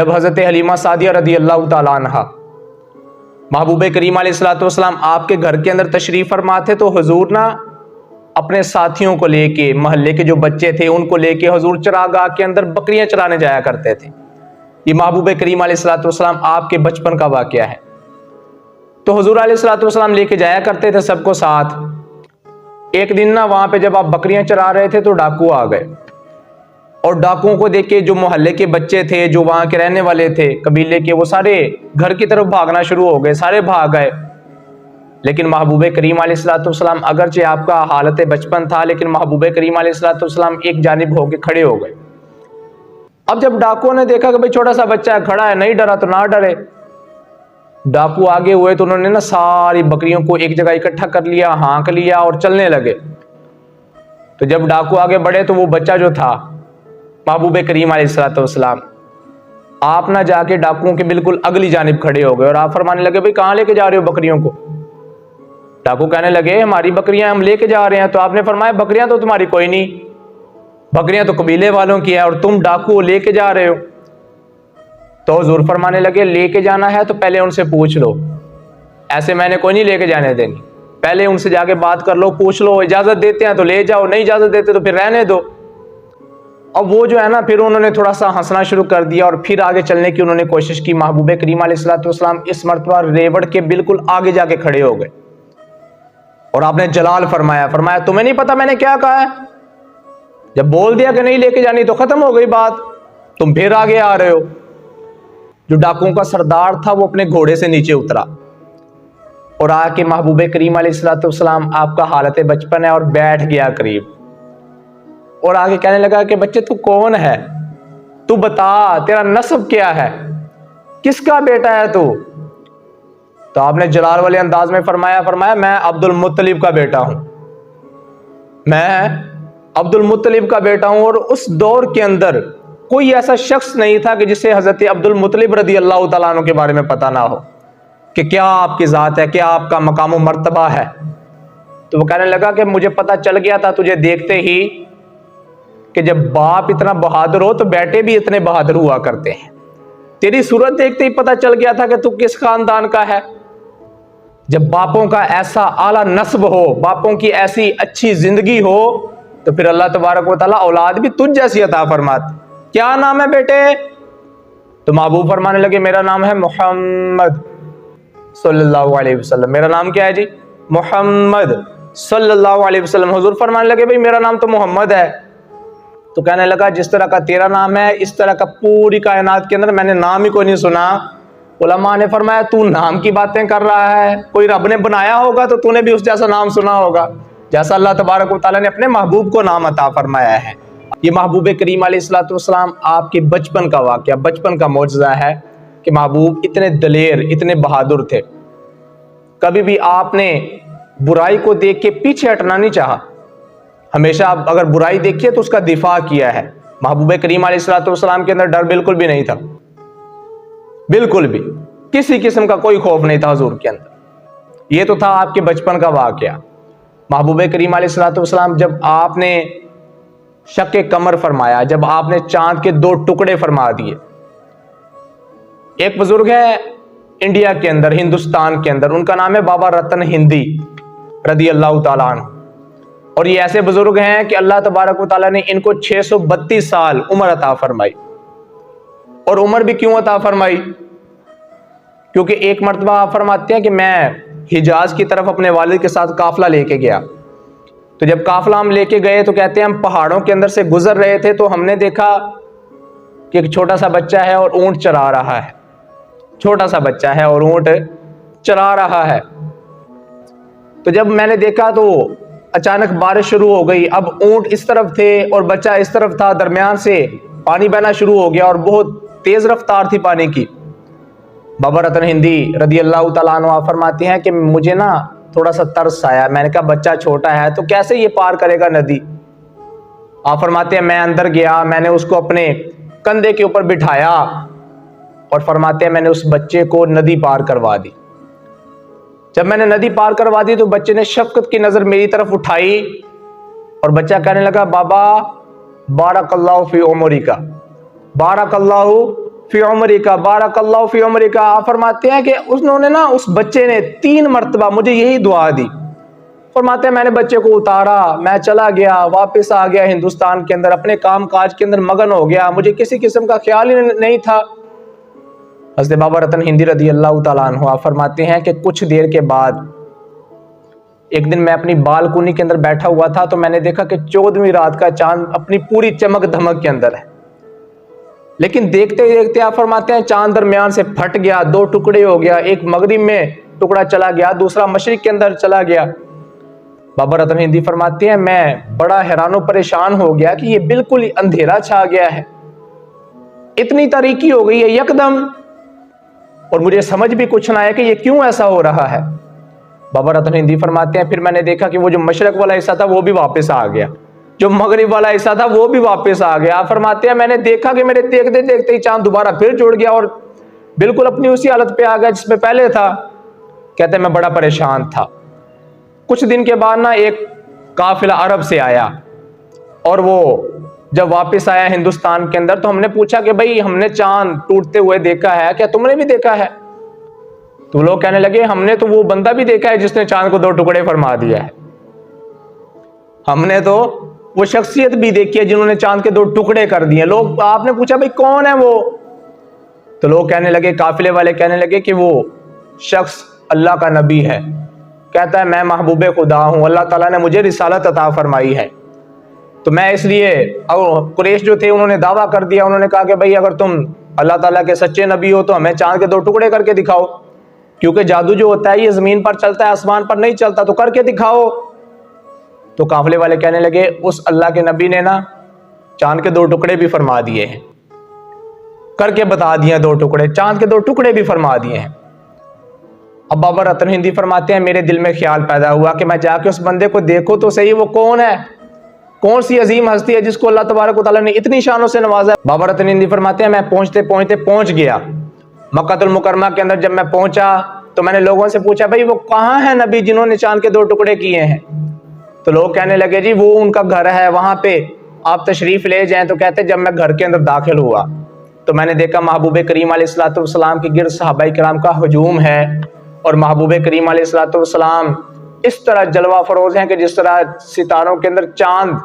जब हज़रत हलीमा सादिया रदी अल्लाह ताला अन्हा महबूब करीम अलैहिस्सलाम आपके घर के अंदर तशरीफ़ फरमा थे तो हुजूर ना अपने साथियों को लेके, महल्ले के जो बच्चे थे उनको लेके हुजूर चरागाह के अंदर बकरियां चराने जाया करते थे। ये महबूब करीम अलैहिस्सलाम आपके बचपन का वाक़या है। तो हुजूर अलैहिस्सलाम लेके जाया करते थे सबको साथ। एक दिन ना वहां पे जब आप बकरियां चरा रहे थे तो डाकू आ गए, और डाकुओं को देख के जो मोहल्ले के बच्चे थे, जो वहां के रहने वाले थे कबीले के, वो सारे घर की तरफ भागना शुरू हो गए, सारे भाग गए। लेकिन महबूब करीम अलैहिस्सलाम, अगरचे आपका हालत बचपन था, लेकिन महबूब करीम अलैहिस्सलाम एक जानिब होके खड़े हो गए। अब जब डाकुओं ने देखा कि भाई छोटा सा बच्चा है, खड़ा है, नहीं डरा तो ना डरे। डाकू आगे हुए तो उन्होंने ना सारी बकरियों को एक जगह इकट्ठा कर लिया, हाँक लिया और चलने लगे। तो जब डाकू आगे बढ़े तो वो बच्चा जो था महबूब करीम अलैहिस्सलाम, आप ना जाके डाकुओं के बिल्कुल अगली जानिब खड़े हो गए और आप फरमाने लगे, भाई कहाँ लेके जा रहे हो बकरियों को? डाकू कहने लगे, हमारी बकरियां हम लेके जा रहे हैं। तो आपने फरमाया, बकरियां तो तुम्हारी कोई नहीं, बकरियां तो कबीले वालों की है, और तुम डाकू लेके जा रहे हो। तो हुजूर फरमाने लगे, लेके जाना है तो पहले उनसे पूछ लो, ऐसे मैंने कोई नहीं लेके जाने देनी। पहले उनसे जाके बात कर लो, पूछ लो, इजाजत देते हैं तो ले जाओ, नहीं इजाजत देते तो फिर रहने दो। अब वो जो है ना, फिर उन्होंने थोड़ा सा हंसना शुरू कर दिया और फिर आगे चलने की उन्होंने कोशिश की। महबूब करीम अलैहिस्सलाम इस मर्तबा रेवड़ के बिल्कुल आगे जाके खड़े हो गए और आपने जलाल फरमाया, तुम्हें नहीं पता मैंने क्या कहा है? जब बोल दिया कि नहीं लेके जानी तो खत्म हो गई बात, तुम फिर आगे आ रहे हो। जो डाकुओं का सरदार था वो अपने घोड़े से नीचे उतरा और आके महबूब करीम अलैहिस्सलाम, आपका हालत बचपन है, और बैठ गया करीब, और आगे कहने लगा कि बच्चे तू कौन है, तू बता तेरा नस्ब क्या है, किसका बेटा है तू? तो आपने जलाल वाले अंदाज में फरमाया, मैं अब्दुल मुत्तलिब का बेटा हूं, मैं अब्दुल मुत्तलिब का बेटा हूं। और उस दौर के अंदर कोई ऐसा शख्स नहीं था कि जिसे हजरत अब्दुल मुत्तलिब रदी अल्लाह तआला अन्हु के बारे में पता ना हो कि क्या आपकी जात है, क्या आपका मकाम और मर्तबा है। तो वो कहने लगा कि मुझे पता चल गया था तुझे देखते ही कि जब बाप इतना बहादुर हो तो बेटे भी इतने बहादुर हुआ करते हैं। तेरी सूरत देखते ही पता चल गया था कि तू किस खानदान का है। जब बापों का ऐसा आला नस्ब हो, बापों की ऐसी अच्छी जिंदगी हो, तो फिर अल्लाह तबारक व तआला औलाद भी तुझ जैसी अता फरमाते। क्या नाम है बेटे? तो महबूब फरमाने लगे, मेरा नाम है मोहम्मद सल्लल्लाहु अलैहि वसल्लम। मेरा नाम क्या है जी? मोहम्मद सल्लल्लाहु अलैहि वसल्लम। हुजूर फरमाने लगे, भाई मेरा नाम तो मोहम्मद है। तो कहने लगा, जिस तरह का तेरा नाम है इस तरह का पूरी कायनात के अंदर मैंने नाम ही कोई नहीं सुना। उलमा ने फरमाया, तू नाम की बातें कर रहा है, कोई रब ने बनाया होगा तो तूने भी उस जैसा नाम सुना होगा, जैसा अल्लाह तबारक व तआला ने अपने महबूब को नाम अता फरमाया है। ये महबूब करीम अलैहिस्सलाम आपके बचपन का वाक़या, बचपन का मौजज़ा है कि महबूब इतने दलेर, इतने बहादुर थे। कभी भी आपने बुराई को देख के पीछे हटना नहीं चाहा, हमेशा आप अगर बुराई देखिए तो उसका दिफा किया है। महबूब करीम अलैहिस्सलाम के अंदर डर बिल्कुल भी नहीं था, बिल्कुल भी किसी किस्म का कोई खौफ नहीं था हुजूर के अंदर। ये तो था आपके बचपन का वाक़या। महबूब करीम अलैहिस्सलाम, जब आपने शक्के कमर फरमाया, जब आपने चांद के 2 टुकड़े फरमा दिए। एक बुजुर्ग है इंडिया के अंदर, हिंदुस्तान के अंदर, उनका नाम है बाबा रतन हिंदी रदी अल्लाह तआला अन्हु। और ये ऐसे बुजुर्ग हैं कि अल्लाह तबारक व तआला ने इनको 632 साल उम्र अता फरमाई। और उम्र भी क्यों अता फरमाई? क्योंकि एक मर्तबा आप फरमाते हैं कि मैं हिजाज की तरफ अपने वालिद के साथ काफिला लेके गया। तो जब काफिला हम लेके गए तो कहते हैं हम पहाड़ों के अंदर से गुजर रहे थे, तो हमने देखा कि एक छोटा सा बच्चा है और ऊंट चरा रहा है। छोटा सा बच्चा है और ऊंट चरा रहा है। तो जब मैंने देखा तो अचानक बारिश शुरू हो गई। अब ऊंट इस तरफ थे और बच्चा इस तरफ था, दरमियान से पानी बहना शुरू हो गया और बहुत तेज रफ्तार थी पानी की। बाबा रतन हिंदी रदी अल्लाह तआला अन्हु फरमाती हैं कि मुझे ना थोड़ा सा तरस आया। मैंने कहा बच्चा छोटा है तो कैसे ये पार करेगा नदी? आप फरमाते हैं मैं अंदर गया, मैंने उसको अपने कंधे के ऊपर बिठाया और फरमाते हैं मैंने उस बच्चे को नदी पार करवा दी। जब मैंने नदी पार करवा दी तो बच्चे ने शफकत की नजर मेरी तरफ उठाई और बच्चा कहने लगा, बाबा बारकल्लाहु फी उमरिका, बारकल्लाहु फी उमरिका, बारकल्लाहु फी उमरिका। आप फरमाते हैं कि उन्होंने ना, उस बच्चे ने 3 मरतबा मुझे यही दुआ दी। फरमाते हैं मैंने बच्चे को उतारा, मैं चला गया, वापस आ गया हिंदुस्तान के अंदर, अपने काम काज के अंदर मगन हो गया, मुझे किसी किस्म का ख्याल ही नहीं था। हज़रत बाबा रतन हिंदी रज़ी अल्लाह तआला अन्हु आप फरमाते हैं कि कुछ देर के बाद एक दिन मैं अपनी बालकुनी के अंदर बैठा हुआ था, तो मैंने देखा कि 14वीं रात का चांद अपनी पूरी चमक धमक के अंदर है। लेकिन देखते ही देखते आप फरमाते हैं चांद दरमियान से फट गया, 2 टुकड़े हो गया। एक मगरिब में टुकड़ा चला गया, दूसरा मशरिक के अंदर चला गया। बाबा रतन हिंदी फरमाते हैं मैं बड़ा हैरान परेशान हो गया कि ये बिल्कुल ही अंधेरा छा गया है, इतनी तारीकी हो गई है यकदम, और मुझे समझ भी कुछ ना आया कि ये क्यों ऐसा हो रहा है। बाबा रतन हिंदी फरमाते हैं फिर मैंने देखा कि वो जो मशरक वाला हिस्सा था वो भी वापस आ गया, जो मगरिब वाला हिस्सा था वो भी वापस आ गया। फरमाते हैं मैंने देखा कि मेरे देखते देखते ही चांद दोबारा फिर जुड़ गया और बिल्कुल अपनी उसी हालत पे आ गया जिसमें पहले था। कहते मैं बड़ा परेशान था। कुछ दिन के बाद ना एक काफिला अरब से आया, और वो जब वापस आया हिंदुस्तान के अंदर तो हमने पूछा कि भाई हमने चांद टूटते हुए देखा है, क्या तुमने भी देखा है? तो लोग कहने लगे हमने तो वो बंदा भी देखा है जिसने चांद को 2 टुकड़े फरमा दिया है, हमने तो वो शख्सियत भी देखी है जिन्होंने चांद के 2 टुकड़े कर दिए। लोग, आपने पूछा भाई कौन है वो? तो लोग कहने लगे, काफिले वाले कहने लगे कि वो शख्स अल्लाह का नबी है। कहता है मैं महबूब खुदा हूं, अल्लाह ताला ने मुझे रिसालत अता फरमाई है। तो मैं इसलिए, और कुरैश जो थे उन्होंने दावा कर दिया, उन्होंने कहा कि भाई अगर तुम अल्लाह ताला के सच्चे नबी हो तो हमें चांद के 2 टुकड़े करके दिखाओ, क्योंकि जादू जो होता है ये जमीन पर चलता है, आसमान पर नहीं चलता, तो करके दिखाओ। तो काफिले वाले कहने लगे उस अल्लाह के नबी ने ना चांद के 2 टुकड़े भी फरमा दिए हैं, करके बता दिए 2 टुकड़े, चांद के 2 टुकड़े भी फरमा दिए हैं। अब बाबा रतन हिंदी फरमाते हैं मेरे दिल में ख्याल पैदा हुआ कि मैं जाके उस बंदे को देखो तो सही, वो कौन है, कौन सी अजीम हस्ती है जिसको अल्लाह तबारक व तआला ने इतनी शानों से नवाजा है। बाबा रतन हिंदी फरमाते हैं मैं पहुंचते पहुंचते पहुंच गया मक्कातुल मुकर्रमा के अंदर। जब मैं पहुंचा तो मैंने लोगों से पूछा भाई वो कहाँ है नबी जिन्होंने चांद के 2 टुकड़े किए हैं? तो लोग कहने लगे जी वो उनका घर है वहां पे, आप तशरीफ ले जाएं। तो कहते जब मैं घर के अंदर दाखिल हुआ तो मैंने देखा महबूब करीम अलैहिस्सलाम के गिर्द सहाबाए किराम का हुजूम है, और महबूब करीम अलैहिस्सलाम इस तरह जलवा फरोज हैं कि जिस तरह सितारों के अंदर चांद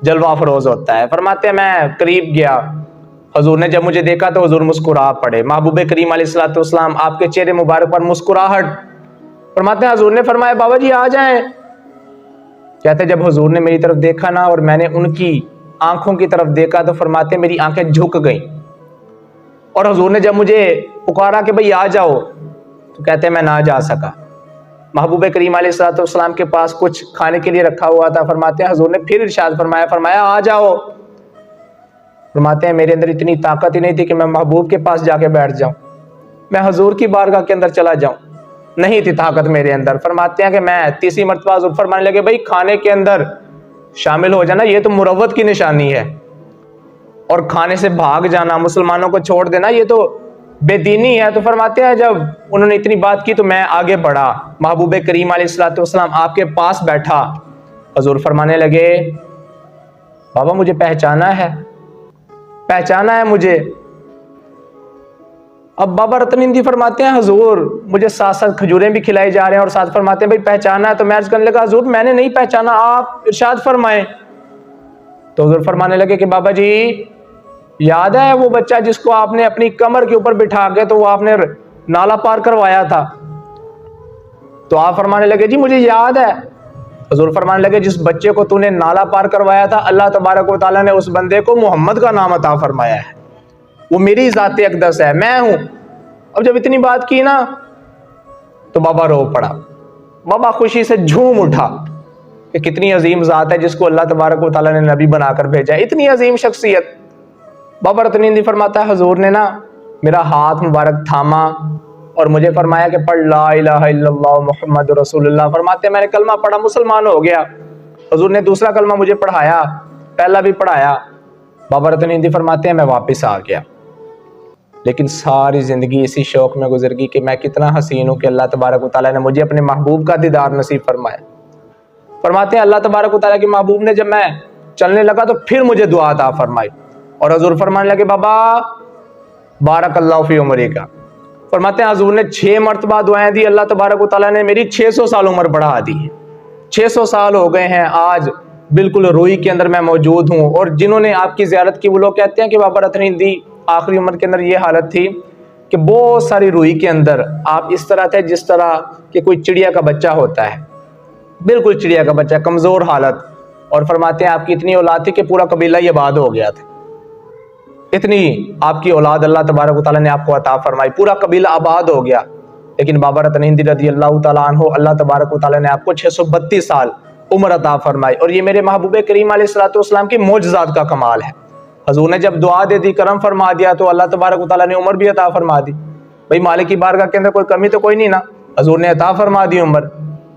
जलवा फरोज होता है। फरमाते हैं मैं करीब गया, हजूर ने जब मुझे देखा तो हजूर मुस्कुरा पड़े। महबूब करीम अलैहिस्सलाम आपके चेहरे मुबारक पर मुस्कुराहट। फरमाते हैं हजूर ने फरमाया बाबा जी आ जाएं। कहते जब हजूर ने मेरी तरफ देखा ना और मैंने उनकी आंखों की तरफ देखा तो फरमाते मेरी आंखें झुक गईं, और हजूर ने जब मुझे पुकारा कि भाई आ जाओ तो कहते मैं ना जा सका। महबूब करीम अलैहिस्सलाम के पास कुछ खाने के लिए रखा हुआ था। फरमाते हैं हजूर ने फिर इरशाद फरमाया आ जाओ। फरमाते हैं मेरे अंदर इतनी ताकत ही नहीं थी कि मैं महबूब के पास जाके बैठ जाऊं, मैं हजूर की बारगाह के अंदर चला जाऊं, नहीं थी ताकत मेरे अंदर। फरमाते हैं कि मैं तीसरी मरतबा हजूर फरमाने लगे भाई खाने के अंदर शामिल हो जाना, ये तो मुरव्वत की निशानी है, और खाने से भाग जाना, मुसलमानों को छोड़ देना, ये तो बेदीनी है। तो फरमाते हैं जब उन्होंने इतनी बात की तो मैं आगे बढ़ा, महबूब करीम अलैहिस्सलाम आपके पास बैठा। हजूर फरमाने लगे बाबा मुझे पहचाना है मुझे। अब बाबा रतन हिंदी फरमाते हैं हजूर मुझे साथ साथ खजूरें भी खिलाई जा रहे हैं और साथ फरमाते हैं भाई पहचाना है। तो मैं अर्ज करने लगा हजूर मैंने नहीं पहचाना, आप इरशाद फरमाएं। तो हजूर फरमाने लगे कि बाबा जी याद है वो बच्चा जिसको आपने अपनी कमर के ऊपर बिठा के तो वो आपने नाला पार करवाया था? तो आप फरमाने लगे जी मुझे याद है। हजूर फरमाने लगे जिस बच्चे को तूने नाला पार करवाया था अल्लाह तबारक व तआला ने उस बंदे को मोहम्मद का नाम अता फरमाया है, वो मेरी ज़ाते अक़दस है, मैं हूं। अब जब इतनी बात की ना तो बाबा रो पड़ा। बाबा खुशी से झूम उठा कि कितनी अजीम ज़ात है जिसको अल्लाह तबारक व तआला ने नबी बनाकर भेजा, इतनी अजीम शख्सियत। बाबा रतन हिंदी फरमाता है हजूर ने ना मेरा हाथ मुबारक थामा और मुझे फरमाया कि पढ़ ला इलाहा इल्लल्लाह मुहम्मद रसूलुल्लाह। फरमाते मैंने कलमा पढ़ा, मुसलमान हो गया। हजूर ने दूसरा कलमा मुझे पढ़ाया, पहला भी पढ़ाया। बाबा रतन हिंदी फरमाते हैं मैं वापस आ गया, लेकिन सारी ज़िंदगी इसी शौक़ में गुजर गई कि मैं कितना हसीन हूँ कि अल्लाह तबारक व तआला ने मुझे अपने महबूब का दीदार नसीब फरमाया। फरमाते हैं अल्लाह तबारक व तआला के महबूब ने जब मैं चलने लगा तो फिर मुझे दुआ अता फरमाई, और हजूर फरमाने लगे बाबा बारकल्लाहु फी उमरिका। फरमाते हैं हुजूर ने 6 मरतबा दुआएं दी, अल्लाह तबारक व तआला ने मेरी 600 साल उम्र बढ़ा दी। 600 साल हो गए हैं, आज बिल्कुल रूई के अंदर मैं मौजूद हूँ। और जिन्होंने आपकी ज़ियारत की वो लोग कहते हैं कि बाबरकत रिंदी आखिरी उम्र के अंदर ये हालत थी कि बहुत सारी रूई के अंदर आप इस तरह थे जिस तरह कि कोई चिड़िया का बच्चा होता है, बिल्कुल चिड़िया का बच्चा, कमज़ोर हालत। और फरमाते हैं आपकी इतनी औलाद थी कि पूरा कबीला ही आबाद हो गया था। इतनी आपकी औलाद अल्लाह तबारक व तआला ने आपको अता फरमाई, पूरा कबीला आबाद हो गया। लेकिन बाबरकत रिंदी रज़ियल्लाहु तआला अन्हु अल्लाह तबारक व तआला ने आपको 632 साल उम्र अता फरमाई। और ये मेरे महबूब करीम अलैहिस्सलातु वस्सलाम की मोजज़ात का कमाल है। हुजूर ने जब दुआ दे दी, करम फरमा दिया, तो अल्लाह तबारक व तआला ने उम्र भी अता फरमा दी। भाई मालिक की बारगाह के अंदर कोई कमी तो कोई नहीं ना, हुजूर ने अता फरमा दी उम्र।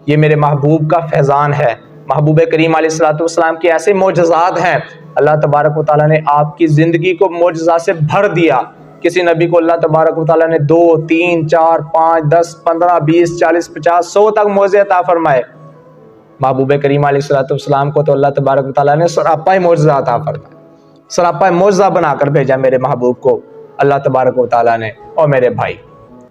ये मेरे महबूब का फैज़ान है। महबूब करीम अलैहिस्सलातु वस्सलाम के ऐसे मोजज़ात हैं, अल्लाह तबारक व तआला ने आपकी ज़िंदगी को मोजज़ात से भर दिया। किसी नबी को अल्लाह तबारक व तआला ने 2, 3, 4, 5, 10, 15, 20, 40, 50, 100 तक मौज़े अता फरमाए। महबूब करीम अलैहिस्सलातु वस्सलाम को तो अल्लाह तबारक व तआला ने सरापा मोजज़ा अता फरमाया, सरापा मोजज़ा बनाकर भेजा मेरे महबूब को अल्लाह तबारक व तआला ने। और मेरे भाई